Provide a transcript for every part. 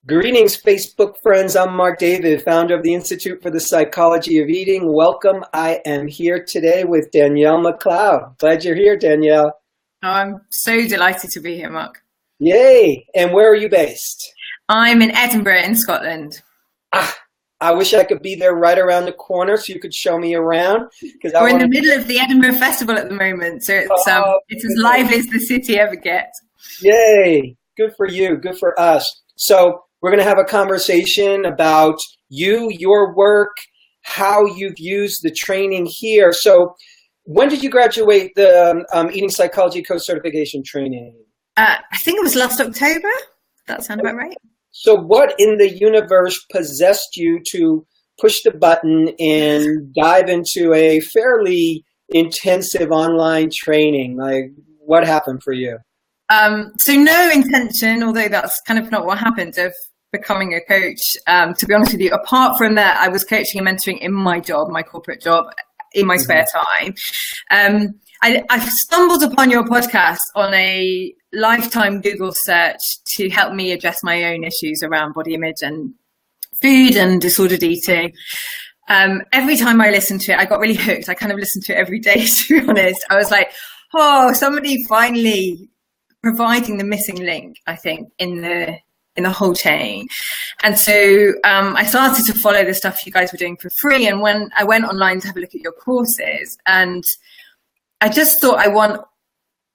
Greetings, Facebook friends. I'm Marc David, founder of the Institute for the Psychology of Eating. Welcome. I am here today with Danielle Macleod. Glad you're here, Danielle. Oh, I'm so delighted to be here, Mark. Yay. And where are you based? I'm in Edinburgh in Scotland. I wish I could be there right around the corner so you could show me around. We're in the middle of the Edinburgh Festival at the moment, so it's as lively as the city ever gets. Yay. Good for you. Good for us. So we're going to have a conversation about you, your work, how you've used the training here. So when did you graduate the Eating Psychology Coach Certification training? I think it was last October. That sound about right? So what in the universe possessed you to push the button and dive into a fairly intensive online training? Like, what happened for you? So no intention, although that's kind of not what happened, of becoming a coach. To be honest with you, apart from that, I was coaching and mentoring in my job, my corporate job, in my spare time. I stumbled upon your podcast on a lifetime Google search to help me address my own issues around body image and food and disordered eating. Every time I listened to it, I got really hooked. I kind of listened to it every day, to be honest. I was like, oh, somebody finally providing the missing link, I think, in the whole chain. And so I started to follow the stuff you guys were doing for free. And when I went online to have a look at your courses, and I just thought, I want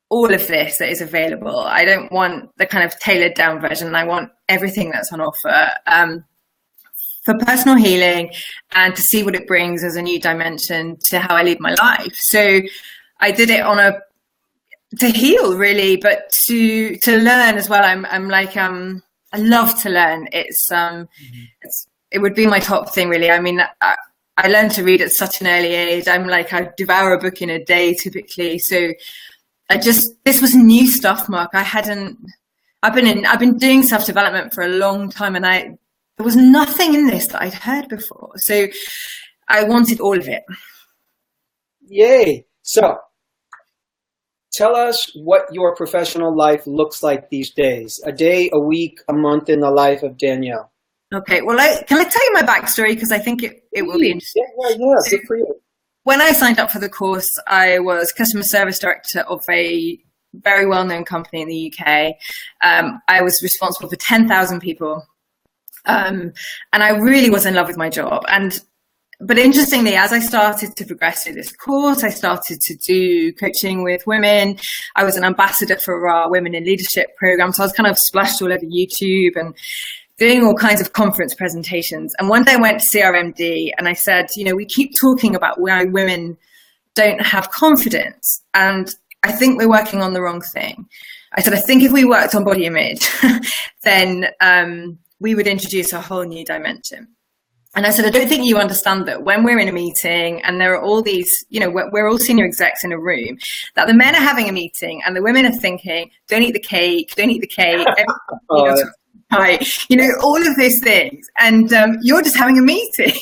all of this that is available. I don't want the kind of tailored down version. I want everything that's on offer for personal healing and to see what it brings as a new dimension to how I live my life. So I did it to heal, really, but to learn as well. I love to learn. It would be my top thing, really. I mean, I learned to read at such an early age. I devour a book in a day typically. So this was new stuff, Mark. I've been doing self-development for a long time, and there was nothing in this that I'd heard before. So I wanted all of it. Yay. So tell us what your professional life looks like these days. A day, a week, a month in the life of Danielle. Okay, well, can I tell you my backstory? Because I think it will be interesting. Yeah, good for you. When I signed up for the course, I was customer service director of a very well-known company in the UK. I was responsible for 10,000 people. And I really was in love with my job. But interestingly, as I started to progress through this course, I started to do coaching with women. I was an ambassador for our Women in Leadership program. So I was kind of splashed all over YouTube and doing all kinds of conference presentations. And one day I went to CRMD and I said, we keep talking about why women don't have confidence. And I think we're working on the wrong thing. I said, I think if we worked on body image, then we would introduce a whole new dimension. And I said, I don't think you understand that when we're in a meeting and there are all these, we're all senior execs in a room, that the men are having a meeting and the women are thinking, don't eat the cake. All of those things. And you're just having a meeting.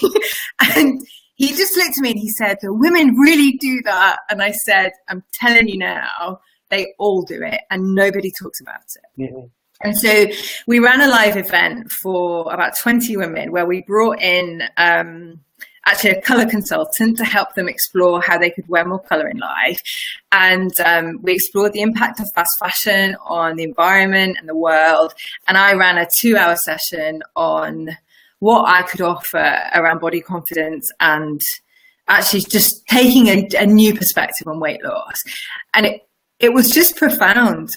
And he just looked at me and he said, the women really do that. And I said, I'm telling you now, they all do it and nobody talks about it. Mm-hmm. And so we ran a live event for about 20 women where we brought in actually a color consultant to help them explore how they could wear more color in life. And we explored the impact of fast fashion on the environment and the world. And I ran a 2-hour session on what I could offer around body confidence and actually just taking a new perspective on weight loss. And it was just profound.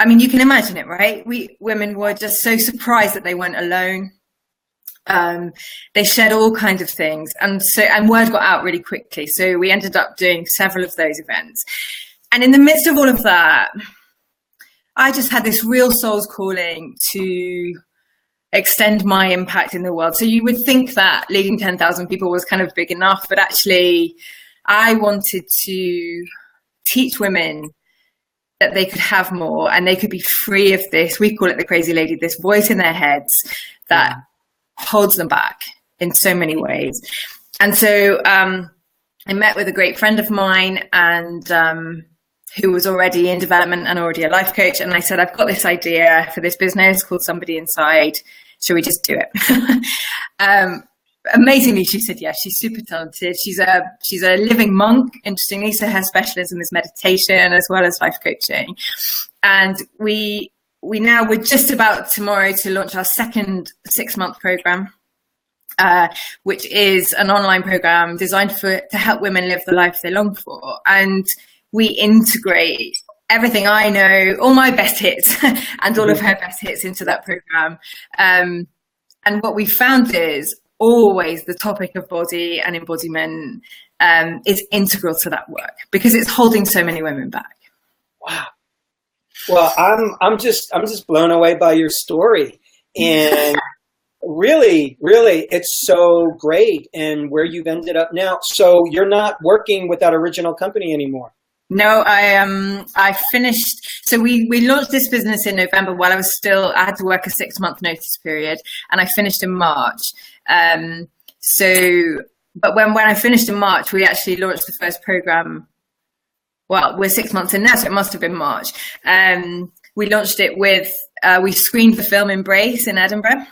I mean, you can imagine it, right? We women were just so surprised that they weren't alone. They shared all kinds of things, and word got out really quickly. So we ended up doing several of those events. And in the midst of all of that, I just had this real soul's calling to extend my impact in the world. So you would think that leading 10,000 people was kind of big enough, but actually I wanted to teach women that they could have more and they could be free of this, we call it the crazy lady, this voice in their heads that holds them back in so many ways. And so I met with a great friend of mine and who was already in development and already a life coach. And I said, I've got this idea for this business called Somebody Inside. Shall we just do it? Amazingly, she said yes. She's super talented. She's a living monk, interestingly. So her specialism is meditation as well as life coaching. And we're just about tomorrow to launch our second 6-month program, which is an online program designed to help women live the life they long for. And we integrate everything I know, all my best hits and all of her best hits into that program. And what we found is always the topic of body and embodiment is integral to that work because it's holding so many women back. Wow. Well, I'm just blown away by your story, and really, it's so great and where you've ended up now. So you're not working with that original company anymore. No, I finished. So we launched this business in November while I had to work a 6-month notice period, and I finished in March. But when I finished in March, we actually launched the first program. Well, we're 6 months in now, so it must have been March. We launched it with, we screened the film Embrace in Edinburgh.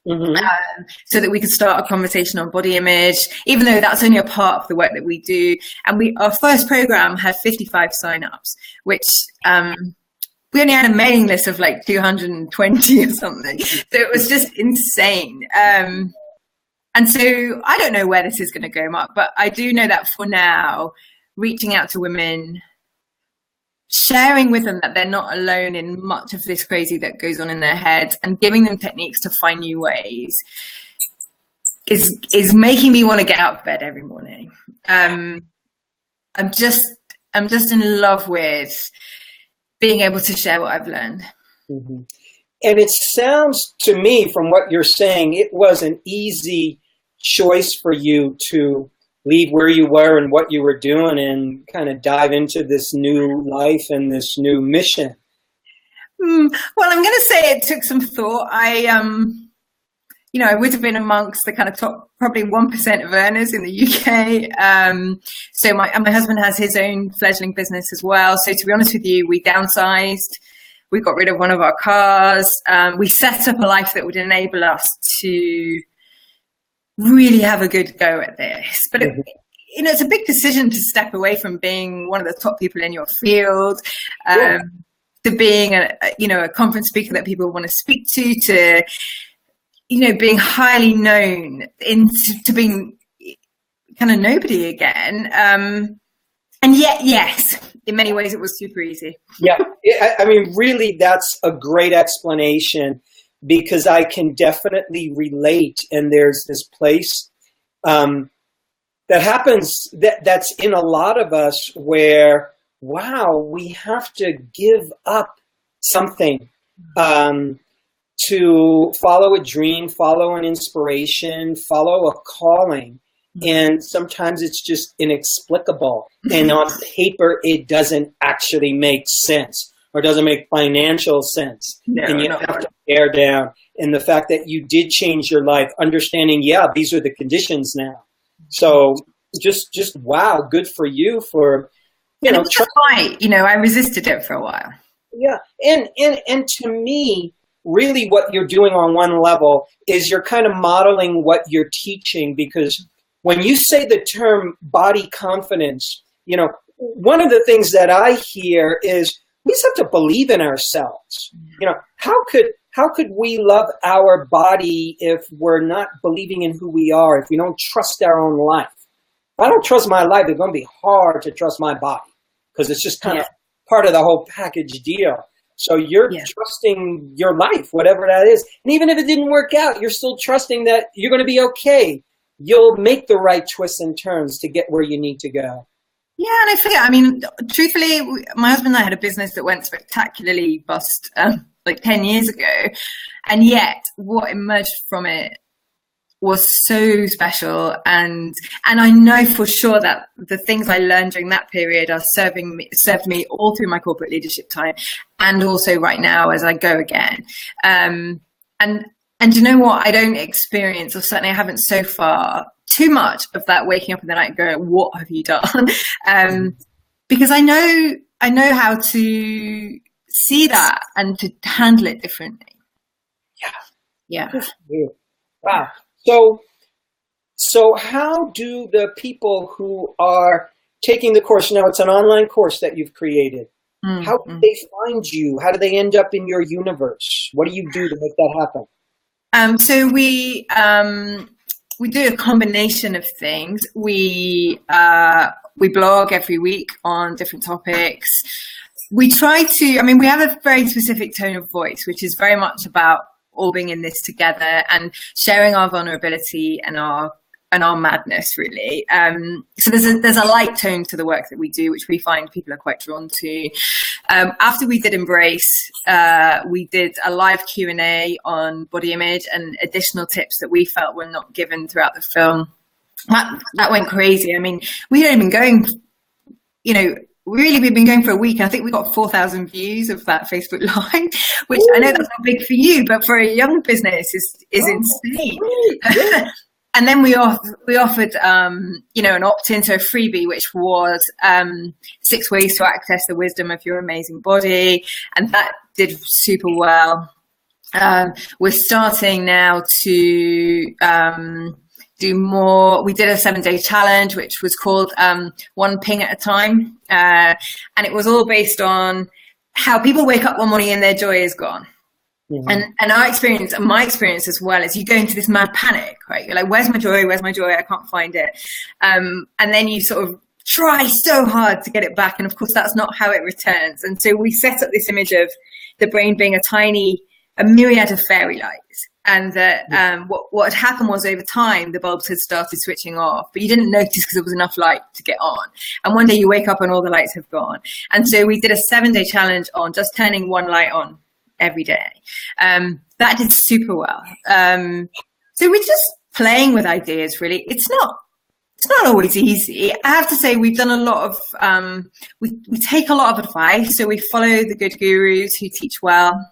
So that we could start a conversation on body image, even though that's only a part of the work that we do. And our first program had 55 signups, which we only had a mailing list of like 220 or something. So it was just insane. And so I don't know where this is going to go, Mark, but I do know that for now, reaching out to women, sharing with them that they're not alone in much of this crazy that goes on in their heads, and giving them techniques to find new ways is making me want to get out of bed every morning. I'm just in love with being able to share what I've learned. Mm-hmm. And it sounds to me from what you're saying, it was an easy choice for you to leave where you were and what you were doing and kind of dive into this new life and this new mission. Well, I'm going to say it took some thought. I would have been amongst the kind of top, probably 1% of earners in the UK. So my husband has his own fledgling business as well. So to be honest with you, we downsized. We got rid of one of our cars. We set up a life that would enable us to really have a good go at this. But it's a big decision to step away from being one of the top people in your field, to being a conference speaker that people want to speak to being highly known, to being kind of nobody again. And yet, yes, in many ways it was super easy. Yeah, I mean, really, that's a great explanation, because I can definitely relate. And there's this place that happens that's in a lot of us where, wow, we have to give up something to follow a dream, follow an inspiration, follow a calling. And sometimes it's just inexplicable. And on paper, it doesn't actually make sense, or doesn't make financial sense. And you have to bear down. And the fact that you did change your life, understanding, these are the conditions now. So just wow, good for you for, it was a fight. I resisted it for a while. Yeah. And to me, really what you're doing on one level is you're kind of modeling what you're teaching, because when you say the term body confidence, one of the things that I hear is we just have to believe in ourselves. How could we love our body if we're not believing in who we are, if we don't trust our own life? If I don't trust my life, it's going to be hard to trust my body, because it's just kind of part of the whole package deal. So you're trusting your life, whatever that is. And even if it didn't work out, you're still trusting that you're going to be okay. You'll make the right twists and turns to get where you need to go. Yeah, and I forget, truthfully, my husband and I had a business that went spectacularly bust like 10 years ago. And yet what emerged from it was so special. And I know for sure that the things I learned during that period are served me all through my corporate leadership time, and also right now as I go again. And you know what? I don't experience, or certainly I haven't so far, too much of that waking up in the night and going, what have you done? Because I know I know how to see that and to handle it differently. Yeah. Wow. So how do the people who are taking the course, now it's an online course that you've created, how do they find you? How do they end up in your universe? What do you do to make that happen? So we do a combination of things. We blog every week on different topics. We try to, I mean, we have a very specific tone of voice, which is very much about all being in this together and sharing our vulnerability and our madness, really. So there's a light tone to the work that we do, which we find people are quite drawn to. After we did Embrace, we did a live Q&A on body image and additional tips that we felt were not given throughout the film. That went crazy. I mean, we had been going, we've been going for a week. I think we got 4,000 views of that Facebook Live, which I know that's not big for you, but for a young business is insane. And then we offered, an opt-in to a freebie, which was 6 ways to access the wisdom of your amazing body. And that did super well. We're starting now to do more. We did a 7-day challenge, which was called One Ping at a Time. And it was all based on how people wake up one morning and their joy is gone. Mm-hmm. And our experience, and my experience as well, is you go into this mad panic, right? You're like, where's my joy? Where's my joy? I can't find it. And then you sort of try so hard to get it back. And of course, that's not how it returns. And so we set up this image of the brain being a myriad of fairy lights. And that what had happened was over time, the bulbs had started switching off, but you didn't notice because there was enough light to get on. And one day you wake up and all the lights have gone. And so we did a 7-day challenge on just turning one light on every day. That did super well. So we're just playing with ideas, really. It's not always easy. I have to say we've done a lot of, we take a lot of advice. So we follow the good gurus who teach well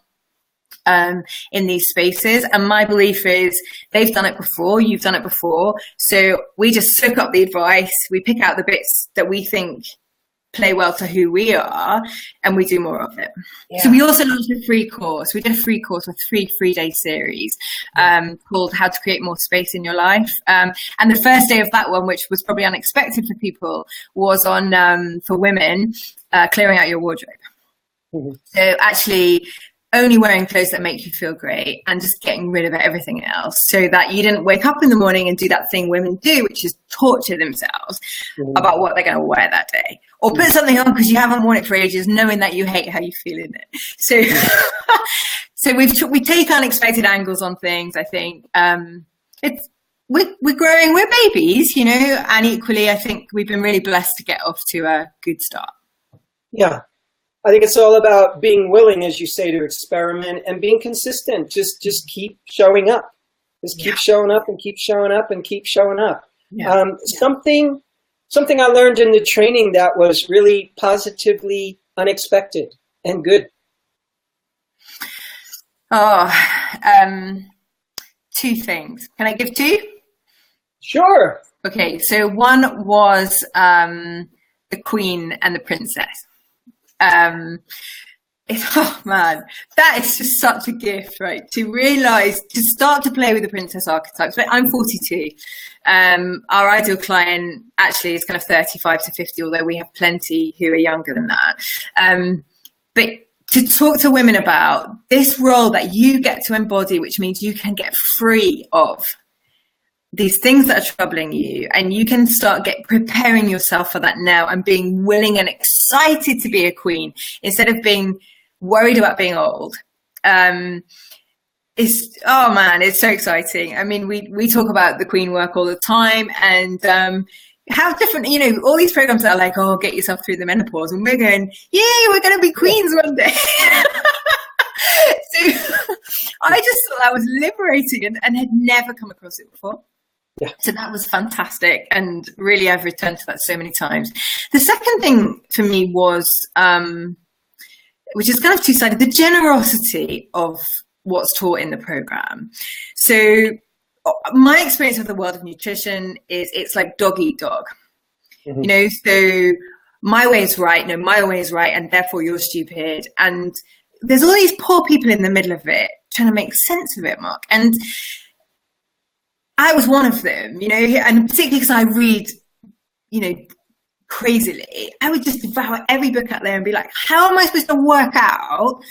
in these spaces. And my belief is they've done it before, you've done it before. So we just soak up the advice. We pick out the bits that we think play well to who we are, and we do more of it. Yeah. So we also launched a free course. We did a free course with 3-day series called How to Create More Space in Your Life. And the first day of that one, which was probably unexpected for people, was on for women, clearing out your wardrobe. Mm-hmm. So actually only wearing clothes that make you feel great and just getting rid of everything else, so that you didn't wake up in the morning and do that thing women do, which is torture themselves about what they're going to wear that day, or put something on because you haven't worn it for ages, knowing that you hate how you feel in it. So so we take unexpected angles on things. I think we're growing, we're babies, and equally I think we've been really blessed to get off to a good start. Yeah. I think it's all about being willing, as you say, to experiment and being consistent. Just keep showing up. Just keep showing up and keep showing up and keep showing up. Yeah. Something I learned in the training that was really positively unexpected and good. Two things. Can I give two? Sure. Okay, so one was the Queen and the Princess. Oh man, that is just such a gift, right? To realize, to start to play with the princess archetypes. But I'm 42. Our ideal client actually is kind of 35 to 50, although we have plenty who are younger than that. But to talk to women about this role that you get to embody, which means you can get free of these things that are troubling you, and you can start preparing yourself for that now and being willing and excited to be a queen instead of being worried about being old. It's so exciting. I mean, we talk about the queen work all the time, and how different, all these programs that are like, oh, get yourself through the menopause, and we're going, yay, we're going to be queens one day. So I just thought that was liberating and had never come across it before. Yeah. So that was fantastic. And really, I've returned to that so many times. The second thing for me was, which is kind of two-sided, the generosity of what's taught in the program. So my experience of the world of nutrition is it's like dog eat dog. Mm-hmm. So my way is right, no, my way is right, and therefore you're stupid. And there's all these poor people in the middle of it trying to make sense of it, Mark. And I was one of them, and particularly because I read, crazily, I would just devour every book out there and be like, how am I supposed to work out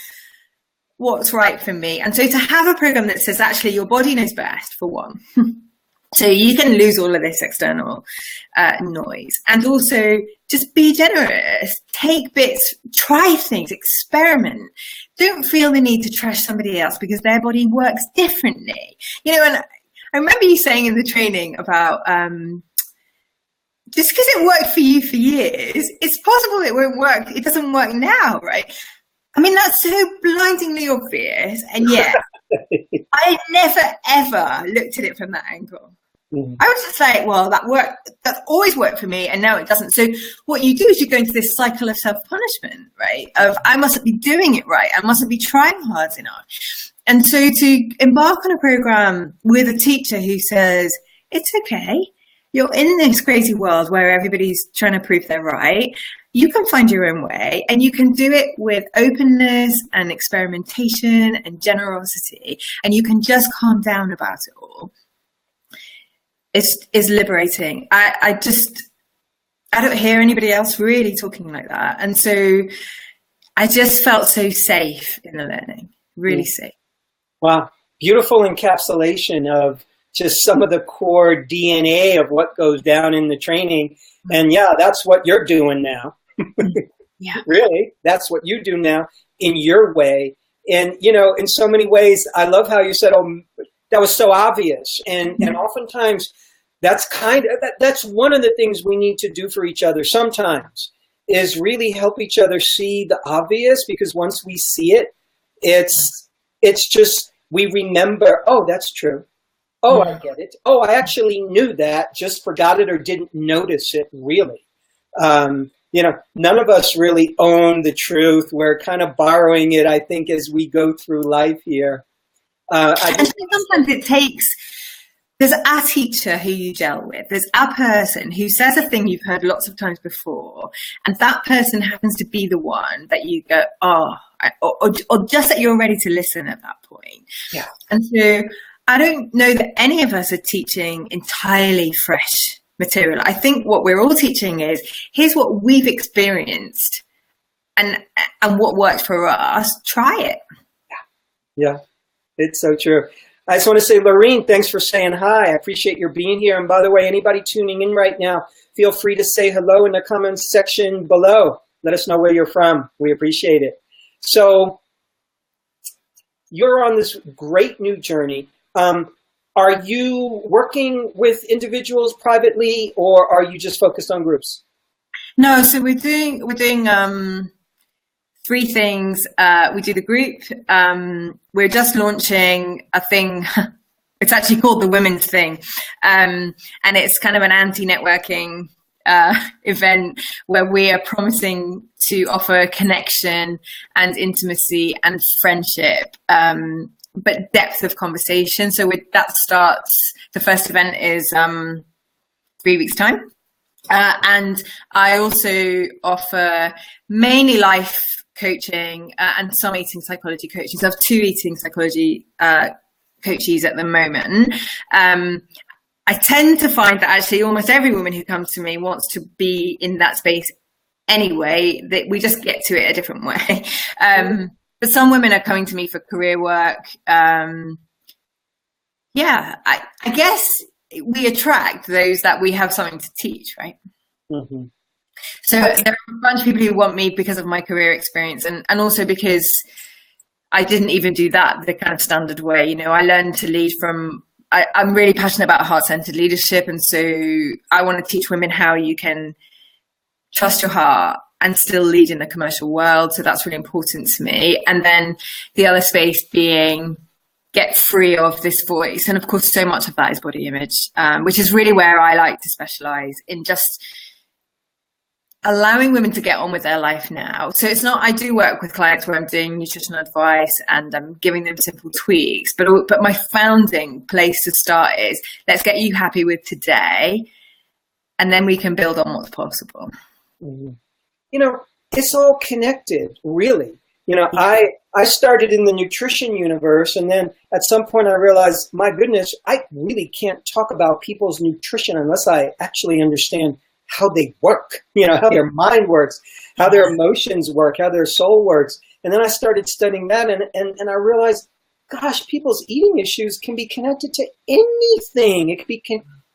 what's right for me? And so to have a program that says, actually, your body knows best, for one. So you can lose all of this external noise, and also just be generous, take bits, try things, experiment. Don't feel the need to trash somebody else because their body works differently. And I remember you saying in the training about just because it worked for you for years, it's possible it won't work. It doesn't work now, right? I mean, that's so blindingly obvious, and yet I never ever looked at it from that angle. Mm-hmm. I was just like, well, that's always worked for me, and now it doesn't. So what you do is you go into this cycle of self-punishment, right? Of I mustn't be doing it right. I mustn't be trying hard enough. And so to embark on a program with a teacher who says, it's okay, you're in this crazy world where everybody's trying to prove they're right. You can find your own way, and you can do it with openness and experimentation and generosity, and you can just calm down about it all. It's liberating. I don't hear anybody else really talking like that. And so I just felt so safe in the learning, really safe. Wow. Beautiful encapsulation of just some of the core DNA of what goes down in the training. And yeah, that's what you're doing now. Yeah. Really, that's what you do now in your way. And, in so many ways, I love how you said, oh, that was so obvious. And oftentimes that's that's one of the things we need to do for each other sometimes, is really help each other see the obvious, because once we see it, it's just, we remember, oh, that's true. Oh, I get it. Oh, I actually knew that, just forgot it or didn't notice it really. None of us really own the truth. We're kind of borrowing it, I think, as we go through life here. Sometimes it takes, there's a teacher who you gel with. There's a person who says a thing you've heard lots of times before, and that person happens to be the one that you go, or just that you're ready to listen at that point. Yeah. And so I don't know that any of us are teaching entirely fresh material. I think what we're all teaching is, here's what we've experienced and what worked for us. Try it. Yeah, it's so true. I just want to say, Lorene, thanks for saying hi. I appreciate your being here. And by the way, anybody tuning in right now, feel free to say hello in the comments section below. Let us know where you're from. We appreciate it. So you're on this great new journey. Are you working with individuals privately, or are you just focused on groups? No, so we're doing three things. We do the group. We're just launching a thing. It's actually called the Women's Thing. And it's kind of an anti-networking event where we are promising to offer connection and intimacy and friendship, but depth of conversation. So that starts, the first event is 3 weeks time. And I also offer mainly life coaching and some eating psychology coaching. So I have 2 eating psychology coaches at the moment. I tend to find that actually almost every woman who comes to me wants to be in that space anyway, that we just get to it a different way. But some women are coming to me for career work. I guess we attract those that we have something to teach, right? Mm-hmm. So there are a bunch of people who want me because of my career experience, and also because I didn't even do that the kind of standard way. I learned to lead from, I'm really passionate about heart-centered leadership, and so I want to teach women how you can trust your heart and still lead in the commercial world. So that's really important to me. And then the other space being get free of this voice. And of course, so much of that is body image, which is really where I like to specialize in, just allowing women to get on with their life now. So it's not, I do work with clients where I'm doing nutritional advice and I'm giving them simple tweaks, but my founding place to start is, let's get you happy with today, and then we can build on what's possible. Mm-hmm. it's all connected, really. I started in the nutrition universe, and then at some point I realized, my goodness, I really can't talk about people's nutrition unless I actually understand how they work, how their mind works, how their emotions work, how their soul works. And then I started studying that, and I realized, gosh, people's eating issues can be connected to anything. It could be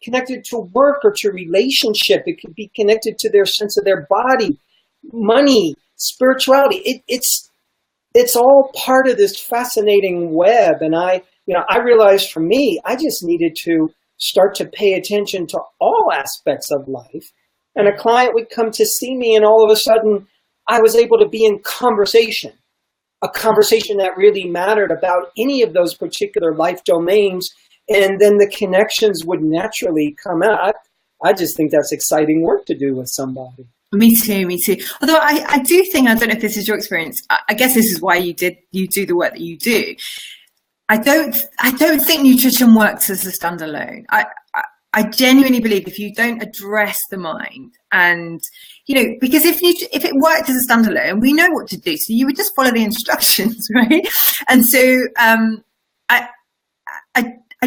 connected to work or to relationship. It could be connected to their sense of their body, money, spirituality. It's all part of this fascinating web. And I realized for me, I just needed to start to pay attention to all aspects of life. And a client would come to see me, and all of a sudden I was able to be in conversation, a conversation that really mattered about any of those particular life domains. And then the connections would naturally come out. I just think that's exciting work to do with somebody. Me too. Although I do think, I don't know if this is your experience, I guess this is why you do the work that you do. I don't think nutrition works as a standalone. I genuinely believe if you don't address the mind, and because if it worked as a standalone, we know what to do, so you would just follow the instructions, right? And so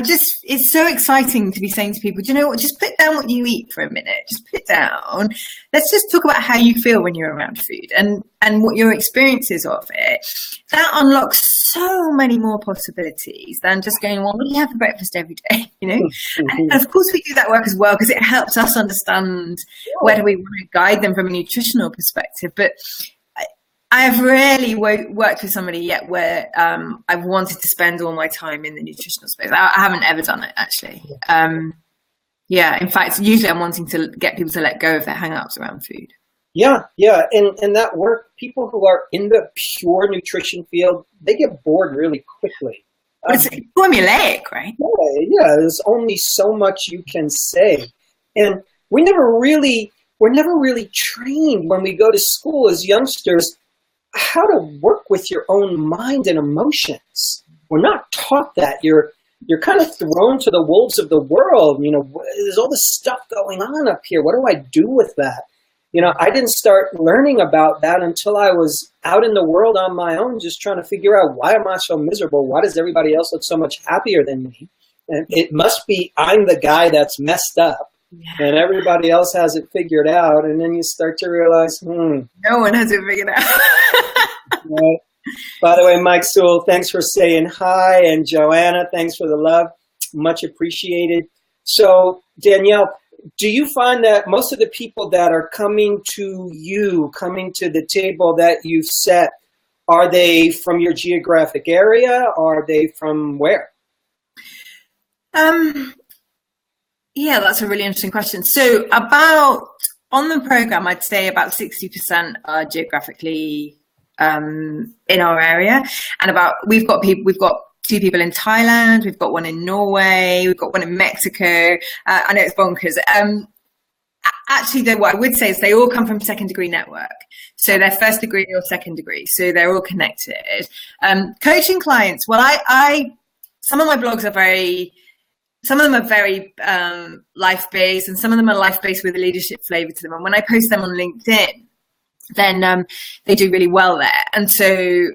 it's so exciting to be saying to people, do you know what, just put down what you eat for a minute, just put it down. Let's just talk about how you feel when you're around food and what your experience is of it. That unlocks so many more possibilities than just going, well, what do you have for breakfast every day, And of course we do that work as well, because it helps us understand whether we want to guide them from a nutritional perspective. But I have rarely worked with somebody yet where I've wanted to spend all my time in the nutritional space. I haven't ever done it, actually. In fact, usually I'm wanting to get people to let go of their hang-ups around food. Yeah. And that work, people who are in the pure nutrition field, they get bored really quickly. It's formulaic, right? Yeah, there's only so much you can say. And we're never really trained when we go to school as youngsters how to work with your own mind and emotions. We're not taught that. You're kind of thrown to the wolves of the world. There's all this stuff going on up here. What do I do with that? I didn't start learning about that until I was out in the world on my own, just trying to figure out, why am I so miserable? Why does everybody else look so much happier than me? And it must be I'm the guy that's messed up. Yeah. And everybody else has it figured out, and then you start to realize, no one has it figured out. Right. By the way, Mike Sewell, thanks for saying hi, and Joanna, thanks for the love, much appreciated. So, Danielle, do you find that most of the people that are coming to the table that you've set, are they from your geographic area, or are they from where? Yeah, that's a really interesting question. So on the program, I'd say about 60% are geographically in our area, and we've got 2 people in Thailand, we've got one in Norway, we've got one in Mexico. I know it's bonkers. Actually, though, what I would say is they all come from second degree network. So they're first degree or second degree. So they're all connected. Coaching clients, well, some of my blogs are some of them are very life-based, and some of them are life-based with a leadership flavor to them. And when I post them on LinkedIn, then they do really well there. And so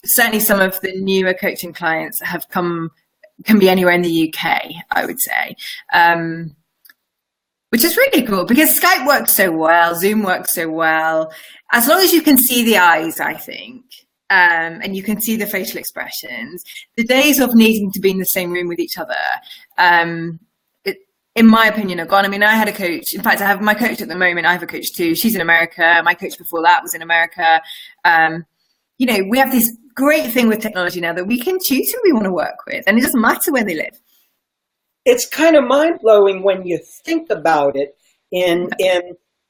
certainly some of the newer coaching clients can be anywhere in the UK, I would say, which is really cool because Skype works so well, Zoom works so well. As long as you can see the eyes, I think, and you can see the facial expressions, the days of needing to be in the same room with each other, in my opinion, are gone. I mean, I had a coach. In fact, I have my coach at the moment. I have a coach too. She's in America. My coach before that was in America. We have this great thing with technology now that we can choose who we want to work with, and it doesn't matter where they live. It's kind of mind-blowing when you think about it. And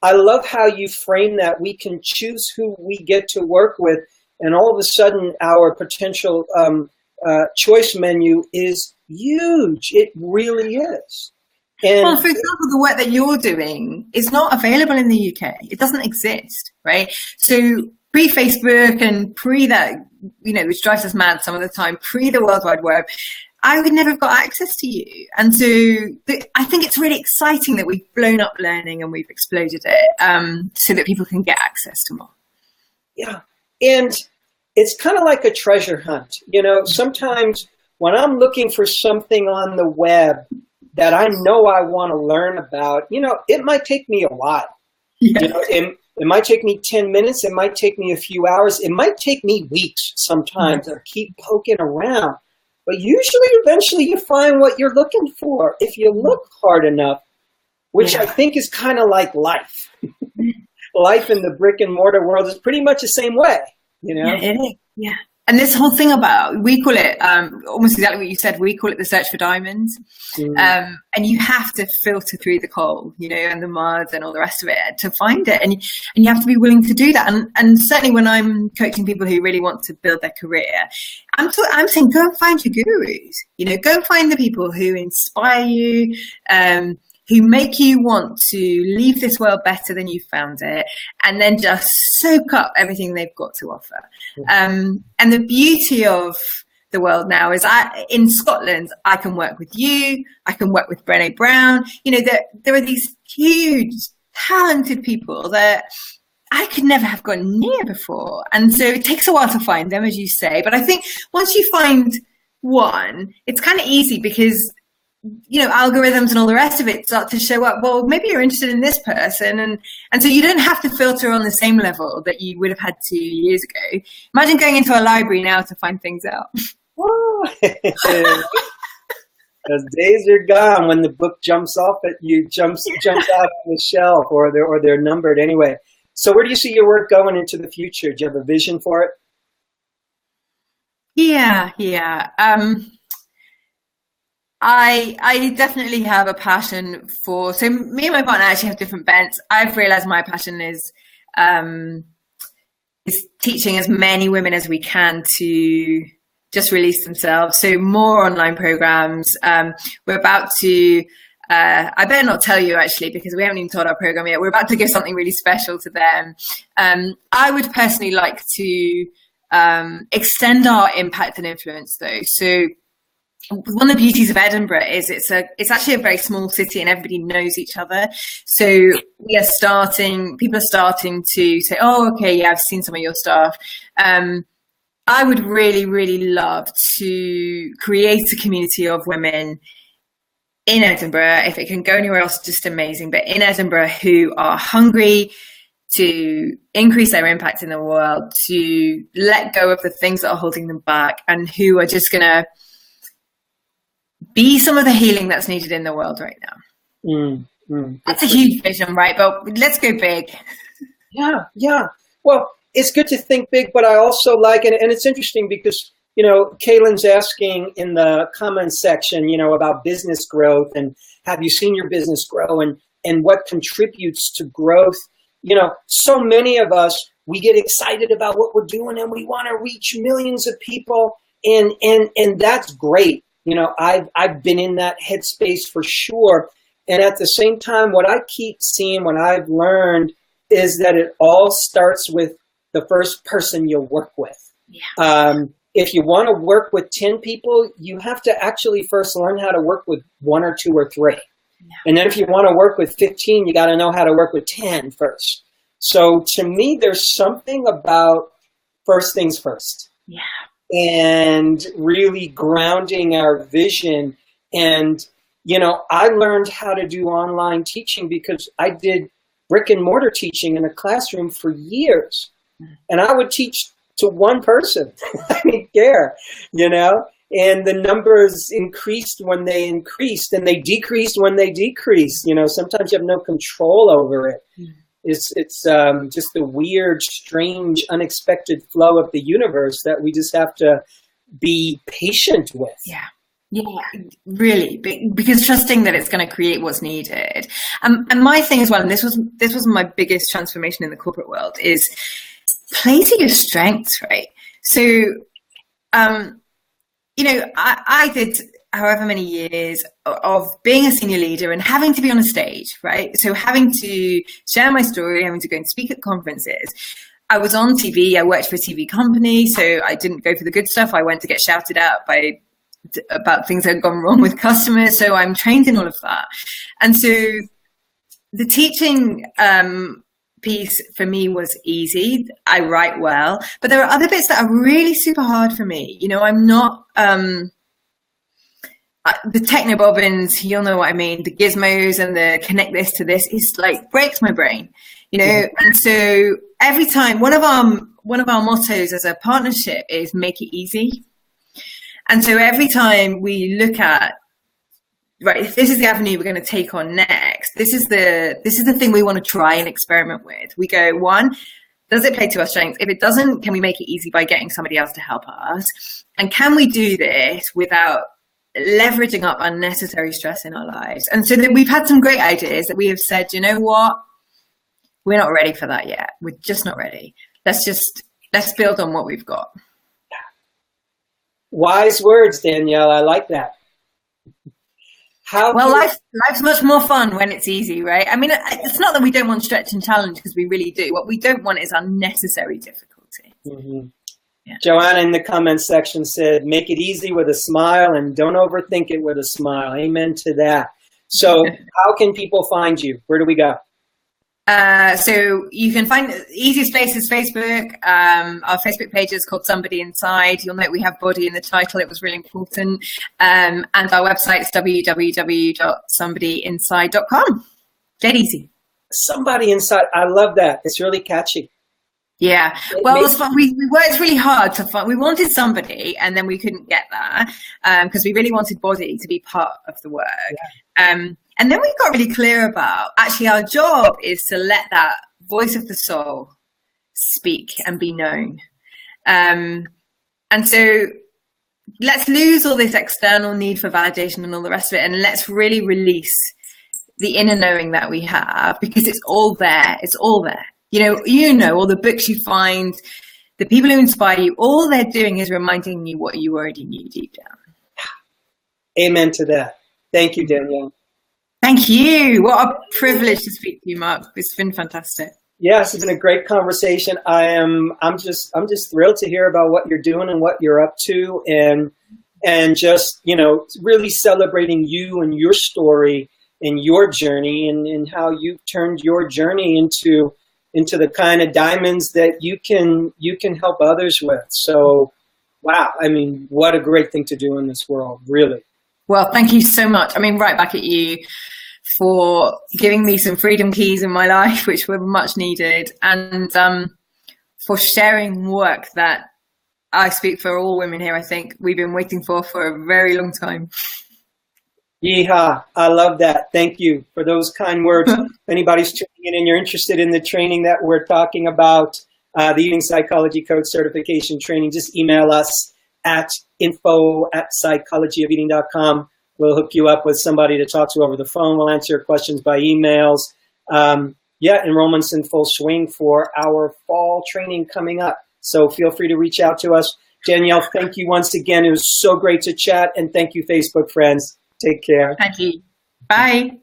I love how you frame that. We can choose who we get to work with, and all of a sudden our potential choice menu is huge. It really is. Well, for example, the work that you're doing is not available in the UK. It doesn't exist, right? So pre-Facebook and pre that, which drives us mad some of the time, pre the World Wide Web, I would never have got access to you. And so I think it's really exciting that we've blown up learning and we've exploded it, so that people can get access to more. Yeah. And it's kind of like a treasure hunt. Sometimes when I'm looking for something on the web that I know I want to learn about, it might take me a while. Yeah. It might take me 10 minutes. It might take me a few hours. It might take me weeks sometimes to keep poking around. But usually, eventually, you find what you're looking for if you look hard enough, which I think is kind of like life. Life in the brick and mortar world is pretty much the same way, Yeah, it is. Yeah. And this whole thing about, we call it almost exactly what you said, we call it the search for diamonds. And you have to filter through the coal, and the mud and all the rest of it to find it. And you have to be willing to do that. And certainly when I'm coaching people who really want to build their career, I'm saying, go and find your gurus, go and find the people who inspire you, who make you want to leave this world better than you found it, and then just soak up everything they've got to offer. And the beauty of the world now is in Scotland, I can work with you, I can work with Brené Brown. There are these huge, talented people that I could never have gone near before. And so it takes a while to find them, as you say. But I think once you find one, it's kind of easy because algorithms and all the rest of it start to show up. Well, maybe you're interested in this person. And so you don't have to filter on the same level that you would have had 2 years ago. Imagine going into a library now to find things out. Those days are gone when the book jumps off at you, jumps out of the shelf, or they're numbered anyway. So where do you see your work going into the future? Do you have a vision for it? Yeah. I definitely have a passion for, so me and my partner actually have different bents. I've realized my passion is teaching as many women as we can to just release themselves. So more online programs. We're about to, I better not tell you actually, because we haven't even told our program yet. We're about to give something really special to them. I would personally like to extend our impact and influence though. So one of the beauties of Edinburgh is it's actually a very small city and everybody knows each other. So people are starting to say, oh, okay, yeah, I've seen some of your stuff. I would really, really love to create a community of women in Edinburgh. If it can go anywhere else, just amazing. But in Edinburgh, who are hungry to increase their impact in the world, to let go of the things that are holding them back, and who are just going to be some of the healing that's needed in the world right now. That's a huge vision, right? But let's go big. Yeah. Well, it's good to think big, but I also like it. And it's interesting because, Kaylin's asking in the comments section, about business growth and have you seen your business grow and what contributes to growth? So many of us, we get excited about what we're doing and we want to reach millions of people. And that's great. I've been in that headspace for sure. And at the same time, what I keep seeing, what I've learned is that it all starts with the first person you'll work with. Yeah. If you want to work with 10 people, you have to actually first learn how to work with 1 or 2 or 3. Yeah. And then if you want to work with 15, you got to know how to work with 10 first. So to me, there's something about first things first. Yeah. And really grounding our vision. And, I learned how to do online teaching because I did brick and mortar teaching in a classroom for years. And I would teach to one person. I didn't care, and the numbers increased when they increased and they decreased when they decreased. Sometimes you have no control over it. It's just the weird, strange, unexpected flow of the universe that we just have to be patient with. Yeah, really, because trusting that it's going to create what's needed. And my thing as well, and this was my biggest transformation in the corporate world, is play to your strengths, right? So, I did however many years of being a senior leader and having to be on a stage, right? So having to share my story, having to go and speak at conferences. I was on TV. I worked for a TV company, so I didn't go for the good stuff. I went to get shouted at about things that had gone wrong with customers. So I'm trained in all of that. And so the teaching piece for me was easy. I write well, but there are other bits that are really super hard for me. You know, I'm not the technobobbins, you'll know what I mean, the gizmos and the connect this to this is like breaks my brain, you know. And so every time, one of our mottos as a partnership is make it easy. And so every time we look at, right, if this is the avenue we're going to take on next, this is the thing we want to try and experiment with. We go, one, does it play to our strengths? If it doesn't, can we make it easy by getting somebody else to help us? And can we do this without leveraging up unnecessary stress in our lives? And so we've had some great ideas that we have said, you know what, we're not ready for that yet. We're just not ready. Let's build on what we've got. Wise words, Danielle. I like that. Life's much more fun when it's easy, right? I mean, it's not that we don't want stretch and challenge, because we really do. What we don't want is unnecessary difficulty. Mm-hmm. Yeah. Joanna in the comments section said, make it easy with a smile and don't overthink it with a smile. Amen to that. So how can people find you? Where do we go? So you can find the easiest place is Facebook. Our Facebook page is called Somebody Inside. You'll note we have body in the title. It was really important. And our website is www.somebodyinside.com. Dead easy. Somebody Inside. I love that. It's really catchy. Yeah. Well, it was fun. We worked really hard to find, we wanted somebody, and then we couldn't get that because we really wanted body to be part of the work. Yeah. And then we got really clear about, actually, our job is to let that voice of the soul speak and be known. And so let's lose all this external need for validation and all the rest of it, and let's really release the inner knowing that we have, because it's all there. It's all there. You know, all the books you find, the people who inspire you, all they're doing is reminding you what you already knew deep down. Amen to that. Thank you, Danielle. Thank you. What a privilege to speak to you, Marc. It's been fantastic. Yes, it's been a great conversation. I'm just thrilled to hear about what you're doing and what you're up to, and just, you know, really celebrating you and your story and your journey, and how you've turned your journey into the kind of diamonds that you can help others with. So, wow, I mean, what a great thing to do in this world, really. Well, thank you so much. I mean, right back at you for giving me some freedom keys in my life, which were much needed, and for sharing work that I speak for all women here. I think we've been waiting for a very long time. Yeehaw. I love that. Thank you for those kind words. If anybody's tuning in and you're interested in the training that we're talking about, the Eating Psychology Coach Certification Training, just email us at info@psychologyofeating.com. We'll hook you up with somebody to talk to over the phone. We'll answer your questions by emails. Enrollment's in full swing for our fall training coming up. So feel free to reach out to us. Danielle, thank you once again. It was so great to chat. And thank you, Facebook friends. Take care. Thank you. Bye.